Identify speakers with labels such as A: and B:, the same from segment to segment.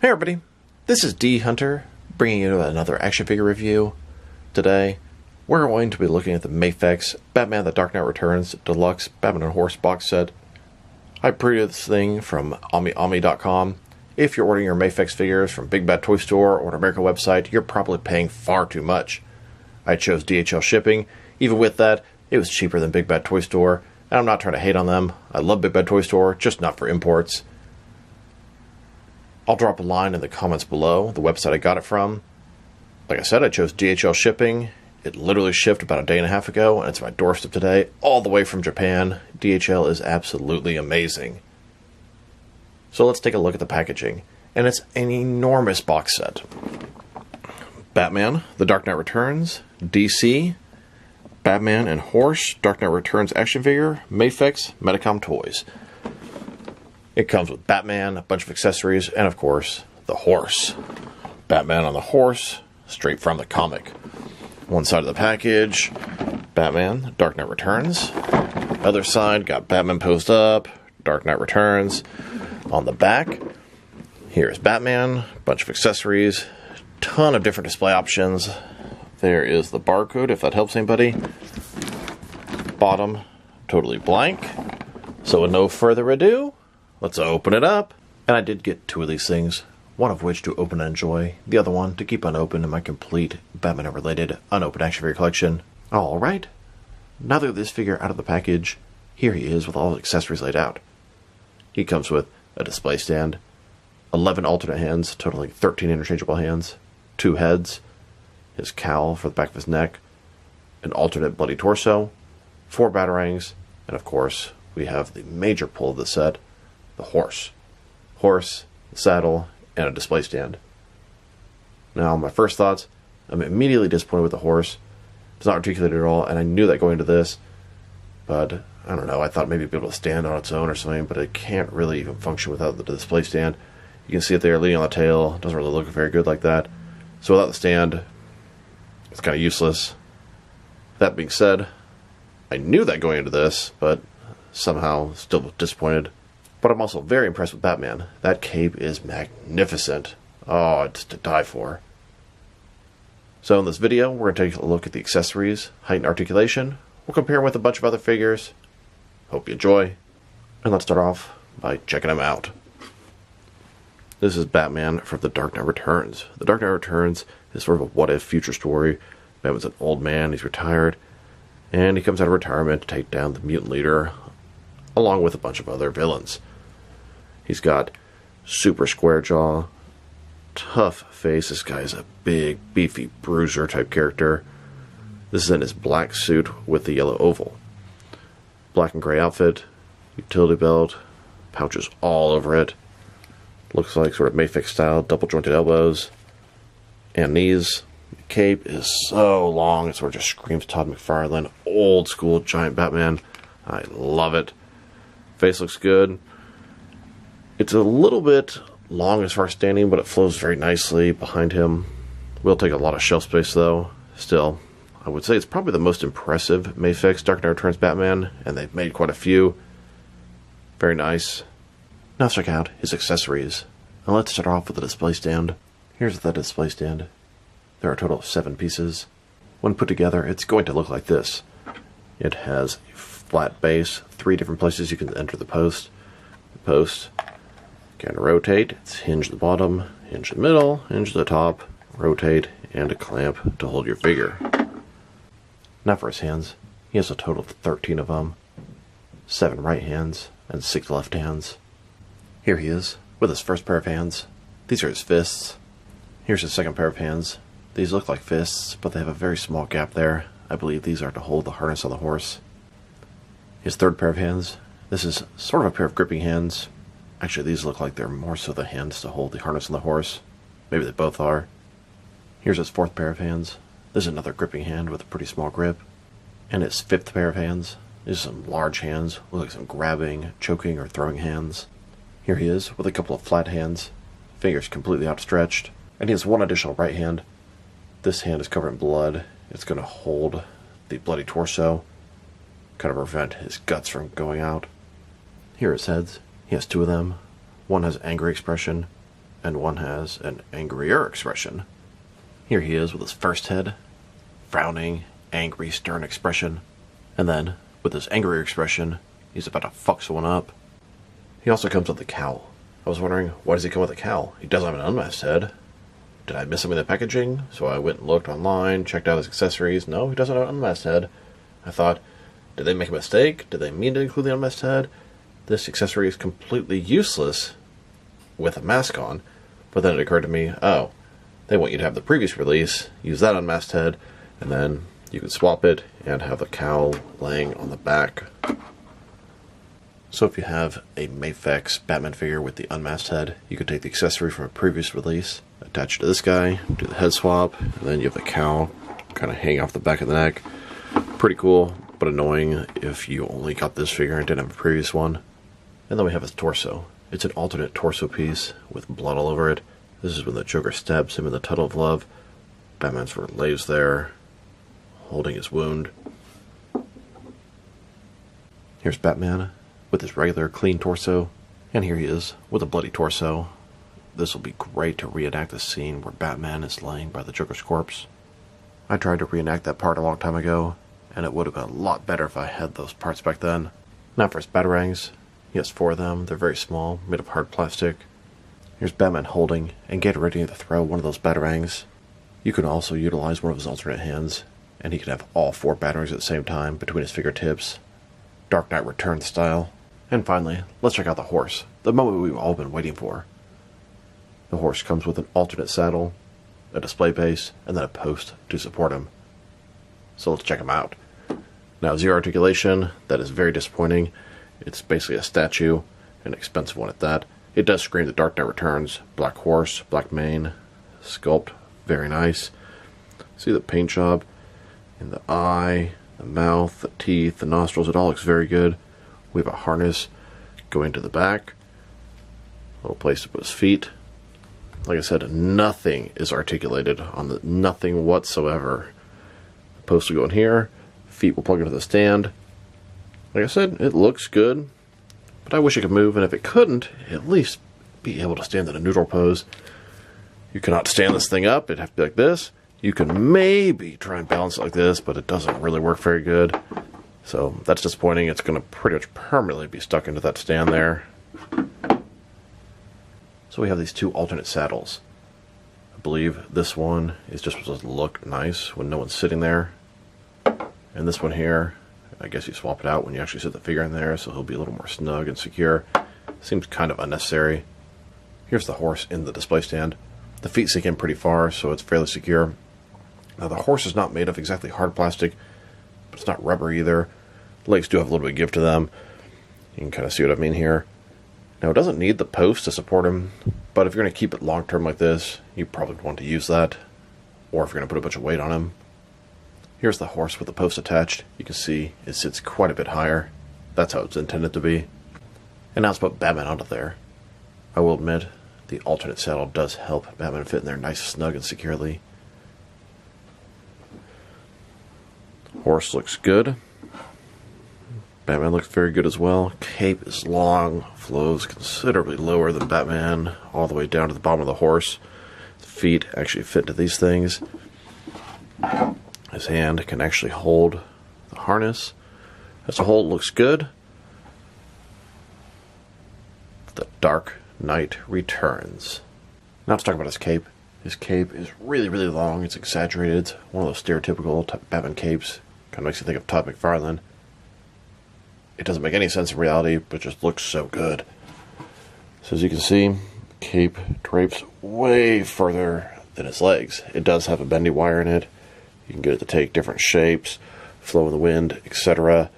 A: Hey everybody, this is D Hunter, bringing you another action figure review. Today, we're going to be looking at the Mafex Batman The Dark Knight Returns Deluxe Batman and Horse box set. I previewed this thing from AmiAmi.com. If you're ordering your Mafex figures from Big Bad Toy Store or an American website, you're probably paying far too much. I chose DHL shipping. Even with that, it was cheaper than Big Bad Toy Store, and I'm not trying to hate on them. I love Big Bad Toy Store, just not for imports. I'll drop a line in the comments below, the website I got it from. Like I said, I chose DHL shipping. It literally shipped about a day and a half ago, and it's my doorstep today, all the way from Japan. DHL is absolutely amazing. So let's take a look at the packaging. And it's an enormous box set. Batman, The Dark Knight Returns, DC, Batman and Horse, Dark Knight Returns action figure, Mafex, Medicom Toys. It comes with Batman, a bunch of accessories, and of course, the horse. Batman on the horse, straight from the comic. One side of the package, Batman, Dark Knight Returns. Other side, got Batman posed up, Dark Knight Returns. On the back, here's Batman, a bunch of accessories, ton of different display options. There is the barcode, if that helps anybody. Bottom, totally blank. So with no further ado, let's open it up. And I did get two of these things, one of which to open and enjoy, the other one to keep unopened in my complete Batman-related unopened action figure collection. Alright, now that this figure out of the package, here he is with all the accessories laid out. He comes with a display stand, 11 alternate hands, totaling 13 interchangeable hands, 2 heads, his cowl for the back of his neck, an alternate bloody torso, 4 batarangs, and of course, we have the major pull of the set, the horse. Horse, saddle, and a display stand. Now, my first thoughts, I'm immediately disappointed with the horse. It's not articulated at all, and I knew that going into this, but I don't know, I thought maybe it'd be able to stand on its own or something, but it can't really even function without the display stand. You can see it there leaning on the tail, it doesn't really look very good like that. So without the stand, it's kind of useless. That being said, I knew that going into this, but somehow still disappointed. But I'm also very impressed with Batman. That cape is magnificent. Oh, it's to die for. So in this video, we're going to take a look at the accessories, height and articulation. We'll compare them with a bunch of other figures. Hope you enjoy. And let's start off by checking them out. This is Batman from The Dark Knight Returns. The Dark Knight Returns is sort of a what-if future story. Batman's an old man, he's retired, and he comes out of retirement to take down the mutant leader, along with a bunch of other villains. He's got super square jaw, tough face. This guy is a big, beefy bruiser type character. This is in his black suit with the yellow oval. Black and gray outfit, utility belt, pouches all over it. Looks like sort of Mafex style, double jointed elbows and knees. The cape is so long, it sort of just screams Todd McFarlane, old school giant Batman. I love it. Face looks good. It's a little bit long as far as standing, but it flows very nicely behind him. Will take a lot of shelf space though. Still, I would say it's probably the most impressive Mafex Dark Knight Returns Batman, and they've made quite a few. Very nice. Now let's check out his accessories. And let's start off with the display stand. Here's the display stand. There are a total of 7 pieces. When put together, it's going to look like this. It has a flat base, 3 different places you can enter the post. The post can rotate, it's hinged at the bottom, hinge in the middle, hinge at the top, rotate, and a clamp to hold your figure. Now for his hands. He has a total of 13 of them. 7 right hands and 6 left hands. Here he is with his first pair of hands. These are his fists. Here's his second pair of hands. These look like fists, but they have a very small gap there. I believe these are to hold the harness on the horse. His third pair of hands. This is sort of a pair of gripping hands. Actually, these look like they're more so the hands to hold the harness on the horse. Maybe they both are. Here's his fourth pair of hands. This is another gripping hand with a pretty small grip. And his fifth pair of hands. These are some large hands. Look like some grabbing, choking, or throwing hands. Here he is with a couple of flat hands. Fingers completely outstretched. And he has one additional right hand. This hand is covered in blood. It's going to hold the bloody torso. Kind of prevent his guts from going out. Here are his heads. He has 2 of them. One has angry expression, and one has an angrier expression. Here he is with his first head, frowning, angry, stern expression, and then, with his angrier expression, he's about to fuck someone up. He also comes with a cowl. I was wondering, why does he come with a cowl? He doesn't have an unmasked head. Did I miss him in the packaging? So I went and looked online, checked out his accessories. No, he doesn't have an unmasked head. I thought, did they make a mistake? Did they mean to include the unmasked head? This accessory is completely useless with a mask on. But then it occurred to me, oh, they want you to have the previous release, use that unmasked head, and then you can swap it and have the cowl laying on the back. So if you have a Mafex Batman figure with the unmasked head, you could take the accessory from a previous release, attach it to this guy, do the head swap, and then you have the cowl kind of hanging off the back of the neck. Pretty cool, but annoying if you only got this figure and didn't have a previous one. And then we have his torso. It's an alternate torso piece with blood all over it. This is when the Joker stabs him in the tunnel of love. Batman sort of lays there, holding his wound. Here's Batman with his regular clean torso, and here he is with a bloody torso. This will be great to reenact the scene where Batman is laying by the Joker's corpse. I tried to reenact that part a long time ago, and it would have been a lot better if I had those parts back then. Now for his batarangs. He has 4 of them. They're very small, made of hard plastic. Here's Batman holding and getting ready to throw one of those batarangs. You can also utilize one of his alternate hands, and he can have all 4 batarangs at the same time between his fingertips. Dark Knight Returns style. And finally, let's check out the horse, the moment we've all been waiting for. The horse comes with an alternate saddle, a display base, and then a post to support him. So let's check him out. Now, 0 articulation, that is very disappointing. It's basically a statue, an expensive one at that. It does scream The Dark Knight Returns. Black horse, black mane, sculpt, very nice. See the paint job in the eye, the mouth, the teeth, the nostrils, it all looks very good. We have a harness going to the back, a little place to put his feet. Like I said, nothing is articulated on the nothing whatsoever. The post will go in here, feet will plug into the stand. Like I said, it looks good, but I wish it could move, and if it couldn't, at least be able to stand in a neutral pose. You cannot stand this thing up, it'd have to be like this. You can maybe try and balance it like this, but it doesn't really work very good. So that's disappointing. It's going to pretty much permanently be stuck into that stand there. So we have these 2 alternate saddles. I believe this one is just supposed to look nice when no one's sitting there. And this one here, I guess you swap it out when you actually sit the figure in there, so he'll be a little more snug and secure. Seems kind of unnecessary. Here's the horse in the display stand. The feet sink in pretty far, so it's fairly secure. Now the horse is not made of exactly hard plastic, but it's not rubber either. Legs do have a little bit of give to them. You can kind of see what I mean here. Now it doesn't need the post to support him, but if you're going to keep it long term like this, you probably want to use that. Or if you're going to put a bunch of weight on him. Here's the horse with the post attached. You can see it sits quite a bit higher. That's how it's intended to be. And now let's put Batman onto there. I will admit, the alternate saddle does help Batman fit in there nice, snug, and securely. Horse looks good. Batman looks very good as well. Cape is long, flows considerably lower than Batman, all the way down to the bottom of the horse. The feet actually fit into these things. His hand can actually hold the harness. As a whole, it looks good. The Dark Knight Returns. Now let's talk about his cape. His cape is really, really long. It's exaggerated. It's one of those stereotypical Batman capes. Kind of makes you think of Todd McFarlane. It doesn't make any sense in reality, but just looks so good. So as you can see, cape drapes way further than his legs. It does have a bendy wire in it. You can get it to take different shapes, flow in the wind, etc.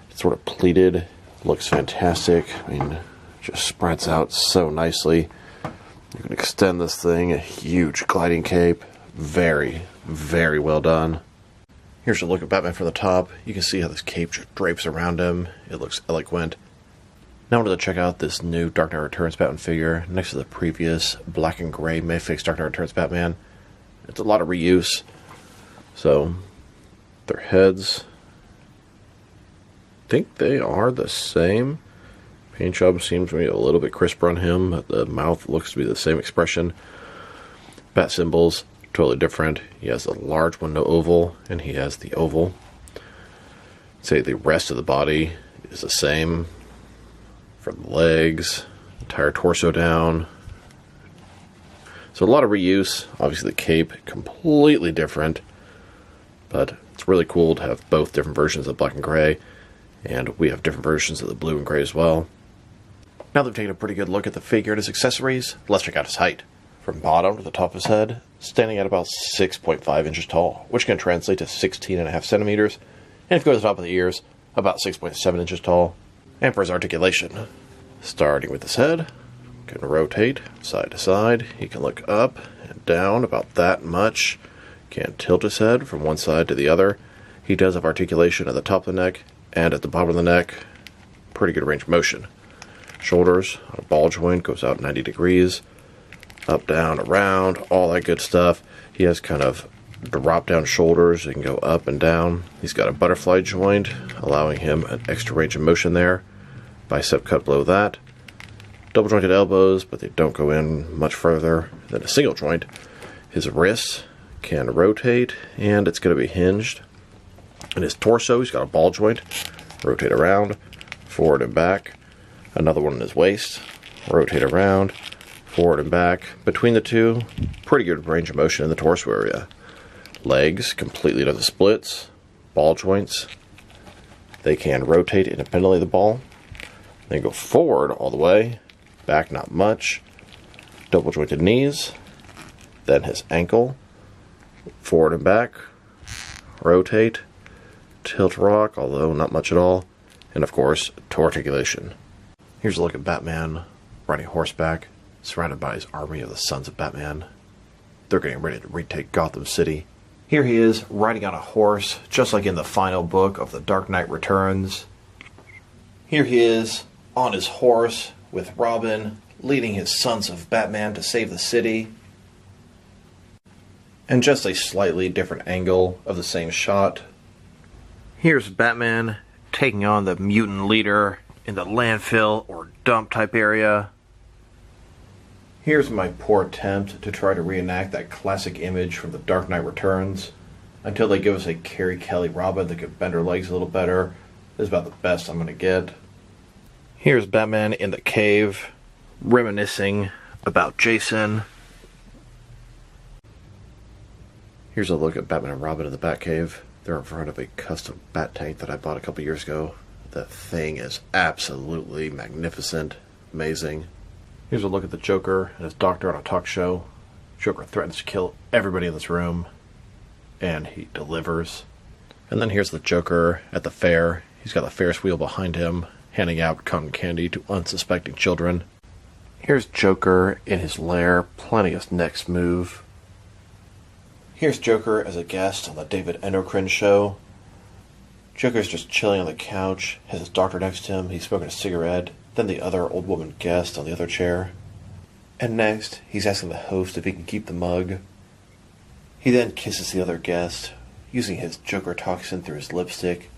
A: It's sort of pleated. Looks fantastic. I mean, just spreads out so nicely. You can extend this thing, a huge gliding cape. Very, very well done. Here's a look at Batman from the top. You can see how this cape just drapes around him. It looks eloquent. Now I wanted to check out this new Dark Knight Returns Batman figure next to the previous black and gray Mafex Dark Knight Returns Batman. It's a lot of reuse. So, their heads, I think they are the same. Paint job seems to be a little bit crisper on him. The mouth looks to be the same expression. Bat symbols, totally different. He has a large one, no oval, and he has the oval. Say the rest of the body is the same. From the legs, entire torso down. So a lot of reuse. Obviously the cape, completely different. But it's really cool to have both different versions of black and gray. And we have different versions of the blue and gray as well. Now that we've taken a pretty good look at the figure and his accessories, let's check out his height. From bottom to the top of his head, standing at about 6.5 inches tall, which can translate to 16.5 centimeters. And if you go to the top of the ears, about 6.7 inches tall. And for his articulation, starting with his head, can rotate side to side. He can look up and down about that much. Can tilt his head from one side to the other. He does have articulation at the top of the neck and at the bottom of the neck. Pretty good range of motion. Shoulders, a ball joint, goes out 90 degrees. Up, down, around, all that good stuff. He has kind of drop down shoulders. He can go up and down. He's got a butterfly joint, allowing him an extra range of motion there. Bicep cut below that. Double jointed elbows, but they don't go in much further than a single joint. His wrists can rotate, and it's going to be hinged. And his torso, he's got a ball joint. Rotate around, forward and back. Another one in his waist. Rotate around, forward and back. Between the two, pretty good range of motion in the torso area. Legs, completely does the splits. Ball joints. They can rotate independently of the ball. Then go forward all the way. Back not much. Double jointed knees. Then his ankle. Forward and back. Rotate. Tilt rock, although not much at all. And of course, toe articulation. Here's a look at Batman riding horseback, surrounded by his army of the Sons of Batman. They're getting ready to retake Gotham City. Here he is, riding on a horse, just like in the final book of The Dark Knight Returns. Here he is, on his horse, with Robin, leading his Sons of Batman to save the city. And just a slightly different angle of the same shot. Here's Batman taking on the mutant leader in the landfill or dump type area. Here's my poor attempt to try to reenact that classic image from The Dark Knight Returns. Until they give us a Carrie Kelly Robin that could bend her legs a little better. This is about the best I'm going to get. Here's Batman in the cave, reminiscing about Jason. Here's a look at Batman and Robin in the Batcave. They're in front of a custom bat tank that I bought a couple years ago. The thing is absolutely magnificent, amazing. Here's a look at the Joker and his doctor on a talk show. Joker threatens to kill everybody in this room, and he delivers. And then here's the Joker at the fair. He's got the Ferris wheel behind him, handing out cotton candy to unsuspecting children. Here's Joker in his lair, planning his next move. Here's Joker as a guest on the David Endocrine show. Joker's just chilling on the couch, has his doctor next to him, he's smoking a cigarette, then the other old woman guest on the other chair. And next, he's asking the host if he can keep the mug. He then kisses the other guest, using his Joker toxin through his lipstick.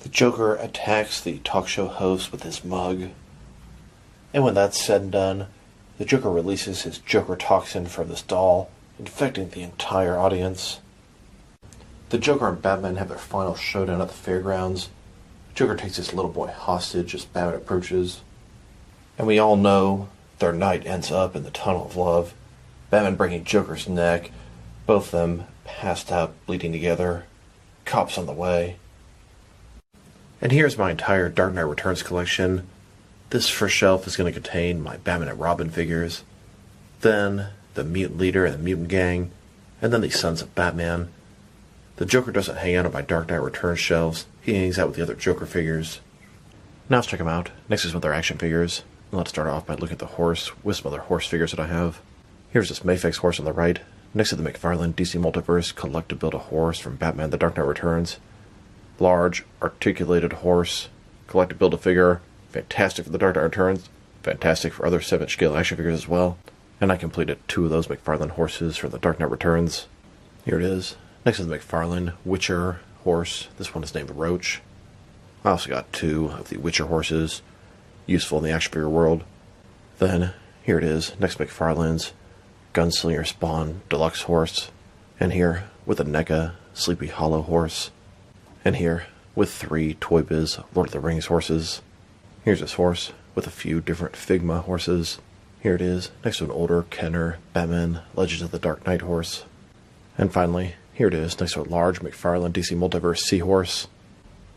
A: The Joker attacks the talk show host with his mug. And when that's said and done, the Joker releases his Joker toxin from this doll, infecting the entire audience. The Joker and Batman have their final showdown at the fairgrounds. Joker takes his little boy hostage as Batman approaches. And we all know their night ends up in the tunnel of love. Batman breaking Joker's neck, both of them passed out, bleeding together. Cops on the way. And here's my entire Dark Knight Returns collection. This first shelf is going to contain my Batman and Robin figures. Then the mutant leader and the mutant gang, and then the Sons of Batman. The Joker doesn't hang out on my Dark Knight Returns shelves. He hangs out with the other Joker figures. Now let's check them out. Next is with their action figures. And let's start off by looking at the horse with some other horse figures that I have. Here's this Mafex horse on the right. Next to the McFarlane DC Multiverse Collect to Build a Horse from Batman The Dark Knight Returns. Large, articulated horse. Collect to Build a figure. Fantastic for The Dark Knight Returns. Fantastic for other 7-inch scale action figures as well. And I completed 2 of those McFarlane horses from The Dark Knight Returns. Here it is. Next is the McFarlane Witcher horse. This one is named Roach. I also got 2 of the Witcher horses. useful in the action figure world. Then, here it is, next to McFarlane's Gunslinger Spawn Deluxe horse. And here, with a NECA Sleepy Hollow horse. And here, with 3 Toy Biz Lord of the Rings horses. Here's this horse, with a few different Figma horses. Here it is, next to an older Kenner Batman Legends of the Dark Knight horse. And finally, here it is, next to a large McFarlane DC Multiverse Seahorse.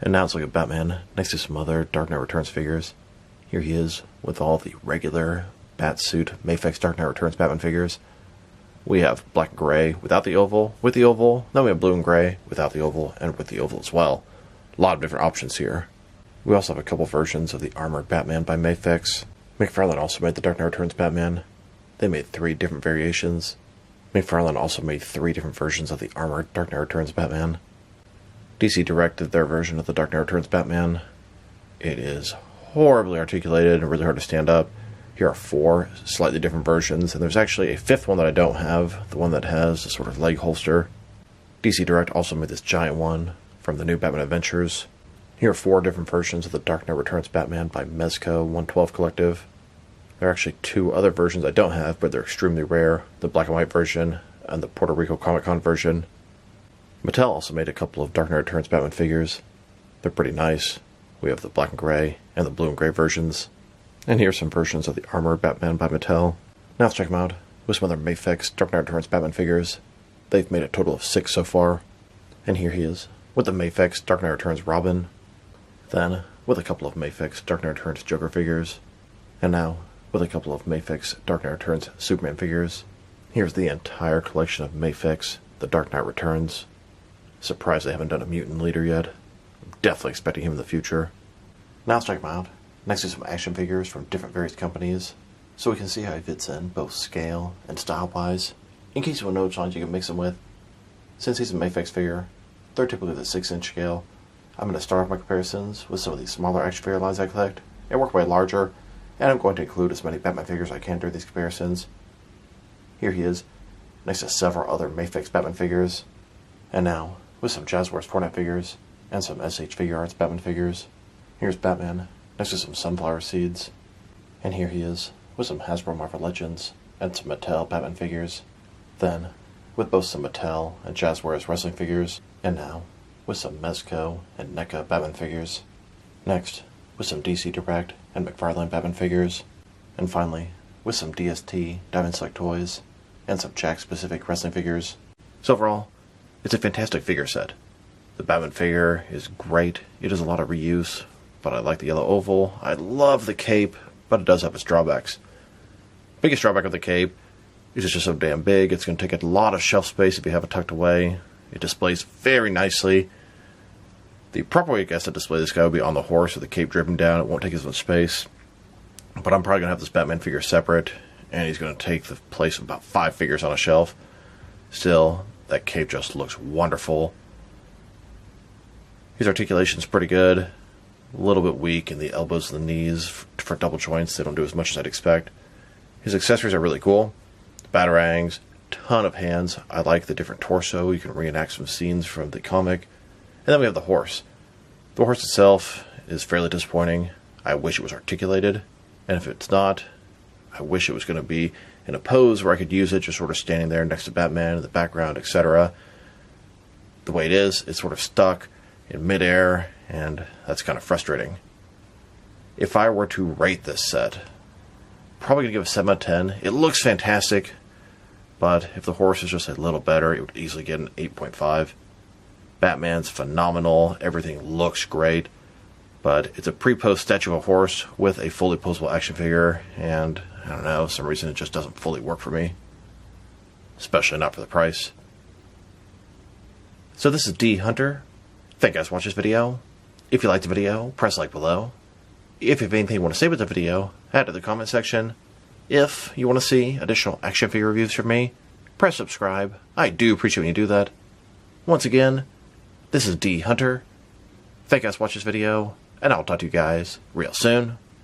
A: And now it's like a Batman, next to some other Dark Knight Returns figures. Here he is, with all the regular Batsuit Mafex Dark Knight Returns Batman figures. We have black and gray without the oval, with the oval. Then we have blue and gray without the oval, and with the oval as well. A lot of different options here. We also have a couple versions of the Armored Batman by Mafex. McFarlane also made the Dark Knight Returns Batman. They made 3 different variations. McFarlane also made 3 different versions of the Armored Dark Knight Returns Batman. DC directed their version of the Dark Knight Returns Batman. It is horribly articulated and really hard to stand up. Here are 4 slightly different versions, and there's actually a 5th one that I don't have, the one that has a sort of leg holster. DC Direct also made this giant one from the new Batman Adventures. Here are 4 different versions of the Dark Knight Returns Batman by Mezco 112 Collective. There are actually 2 other versions I don't have, but they're extremely rare, the black and white version and the Puerto Rico Comic Con version. Mattel also made a couple of Dark Knight Returns Batman figures. They're pretty nice. We have the black and gray and the blue and gray versions. And here's some versions of the Armored Batman by Mattel. Now let's check them out with some other Mafex Dark Knight Returns Batman figures. They've made a total of 6 so far. And here he is, with the Mafex Dark Knight Returns Robin. Then, with a couple of Mafex Dark Knight Returns Joker figures. And now, with a couple of Mafex Dark Knight Returns Superman figures. Here's the entire collection of Mafex The Dark Knight Returns. Surprised they haven't done a mutant leader yet. I'm definitely expecting him in the future. Now let's check him out, next to some action figures from different various companies, so we can see how he fits in, both scale and style-wise. In case you want to know which ones you can mix him with. Since he's a Mafex figure, they're typically the 6-inch scale. I'm going to start off my comparisons with some of these smaller action figure lines I collect, and work my way larger, and I'm going to include as many Batman figures as I can during these comparisons. Here he is, next to several other Mafex Batman figures. And now, with some Jazzwares Fortnite figures, and some SH Figure Arts Batman figures. Here's Batman, next to some sunflower seeds. And here he is, with some Hasbro Marvel Legends, and some Mattel Batman figures. Then, with both some Mattel and Jazzwares wrestling figures, and now, with some Mezco and NECA Batman figures. Next, with some DC Direct and McFarlane Batman figures. And finally, with some DST Diamond Select toys, and some Jack-specific wrestling figures. So overall, it's a fantastic figure set. The Batman figure is great. It has a lot of reuse, but I like the yellow oval. I love the cape, but it does have its drawbacks. Biggest drawback of the cape is it's just so damn big. It's going to take a lot of shelf space if you have it tucked away. It displays very nicely. The proper way, I guess, to display this guy would be on the horse with the cape dripping down. It won't take as much space. But I'm probably going to have this Batman figure separate, and he's going to take the place of about 5 figures on a shelf. Still, that cape just looks wonderful. His articulation's pretty good. A little bit weak in the elbows and the knees for double joints. They don't do as much as I'd expect. His accessories are really cool. Batarangs, ton of hands. I like the different torso. You can reenact some scenes from the comic. And then we have the horse. The horse itself is fairly disappointing. I wish it was articulated. And if it's not, I wish it was going to be in a pose where I could use it, just sort of standing there next to Batman in the background, etc. The way it is, it's sort of stuck in midair, and that's kind of frustrating. If I were to rate this set, probably going to give it a 7 out of 10. It looks fantastic, but if the horse is just a little better, it would easily get an 8.5. Batman's phenomenal. Everything looks great. But it's a pre-pose statue of a horse with a fully posable action figure, and I don't know, for some reason it just doesn't fully work for me. Especially not for the price. So this is D Hunter. Thank you guys for watching this video. If you liked the video, press like below. If you have anything you want to say about the video, add to the comment section. If you want to see additional action figure reviews from me, press subscribe. I do appreciate when you do that. Once again, this is D Hunter. Thank you guys for watching this video, and I'll talk to you guys real soon.